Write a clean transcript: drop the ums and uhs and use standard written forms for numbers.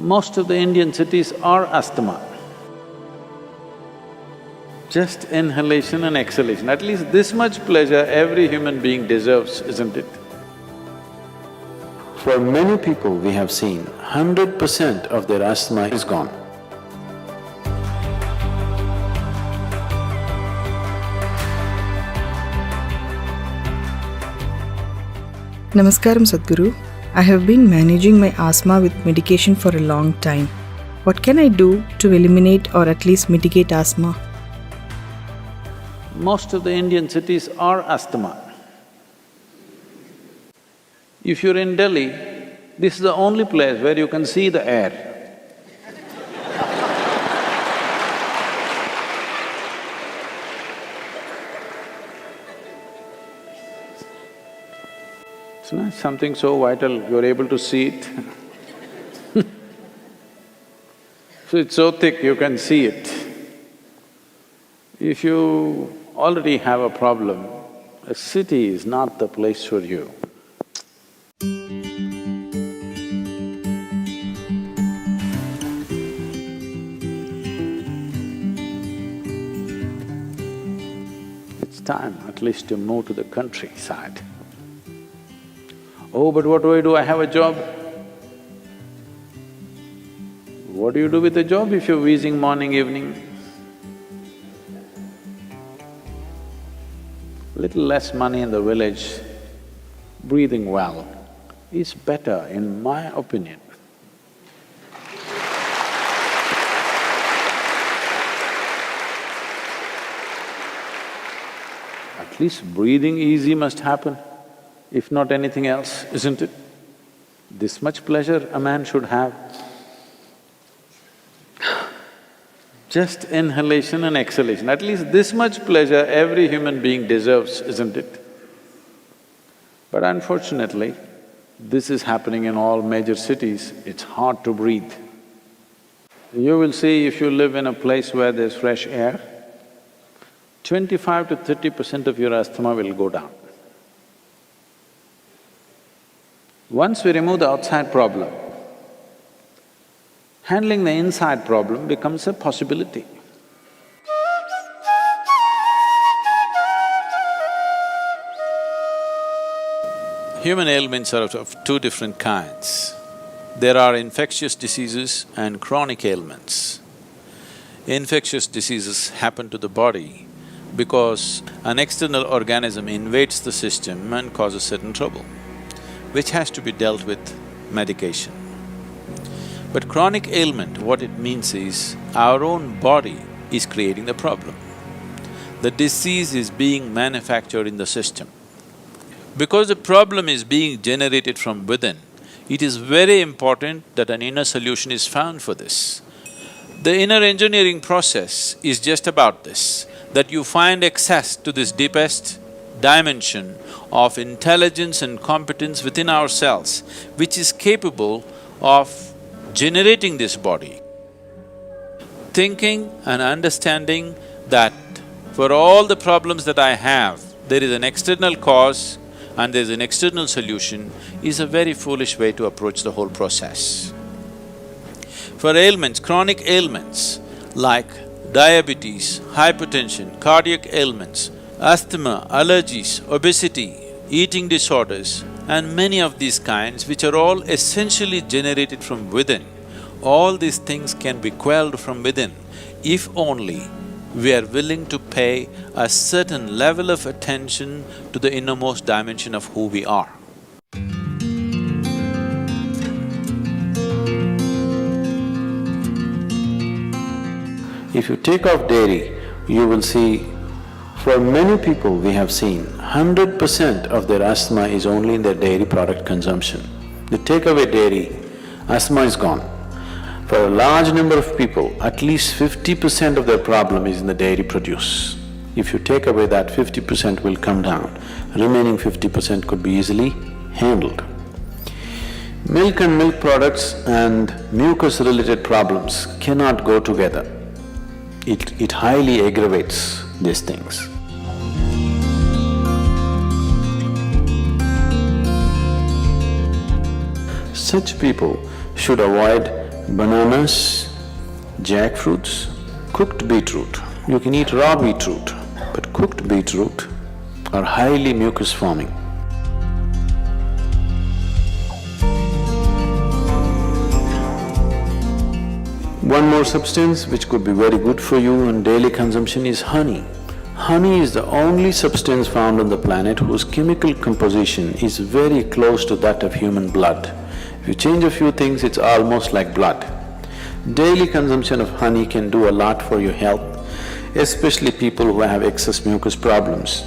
Most of the Indian cities are asthma. Just inhalation and exhalation, at least this much pleasure every human being deserves, isn't it? For many people we have seen, 100% of their asthma is gone. Namaskaram Sadhguru. I have been managing my asthma with medication for a long time. What can I do to eliminate or at least mitigate asthma? Most of the Indian cities are asthma. If you're in Delhi, this is the only place where you can see the air. It's not something so vital, you're able to see it. So it's so thick, you can see it. If you already have a problem, a city is not the place for you. It's time at least to move to the countryside. Oh, but what do? I have a job. What do you do with a job if you're wheezing morning, evening? Little less money in the village, breathing well is better in my opinion. At least breathing easy must happen, if not anything else, isn't it? This much pleasure a man should have. Just inhalation and exhalation, at least this much pleasure every human being deserves, isn't it? But unfortunately, this is happening in all major cities, it's hard to breathe. You will see if you live in a place where there's fresh air, 25 to 30% of your asthma will go down. Once we remove the outside problem, handling the inside problem becomes a possibility. Human ailments are of two different kinds. There are infectious diseases and chronic ailments. Infectious diseases happen to the body because an external organism invades the system and causes certain trouble, which has to be dealt with medication. But chronic ailment, what it means is, our own body is creating the problem. The disease is being manufactured in the system. Because the problem is being generated from within, it is very important that an inner solution is found for this. The inner engineering process is just about this, that you find access to this deepest dimension of intelligence and competence within ourselves, which is capable of generating this body. Thinking and understanding that for all the problems that I have, there is an external cause and there is an external solution is a very foolish way to approach the whole process. For ailments, chronic ailments like diabetes, hypertension, cardiac ailments, asthma, allergies, obesity, eating disorders, and many of these kinds which are all essentially generated from within, all these things can be quelled from within if only we are willing to pay a certain level of attention to the innermost dimension of who we are. If you take off dairy, you will see, for many people we have seen, 100% of their asthma is only in their dairy product consumption. They take away dairy, asthma is gone. For a large number of people, at least 50% of their problem is in the dairy produce. If you take away that, 50% will come down, remaining 50% could be easily handled. Milk and milk products and mucus-related problems cannot go together. It highly aggravates these things. Such people should avoid bananas, jackfruits, cooked beetroot. You can eat raw beetroot, but cooked beetroot are highly mucus forming. One more substance which could be very good for you in daily consumption is honey. Honey is the only substance found on the planet whose chemical composition is very close to that of human blood. If you change a few things, it's almost like blood. Daily consumption of honey can do a lot for your health, especially people who have excess mucus problems.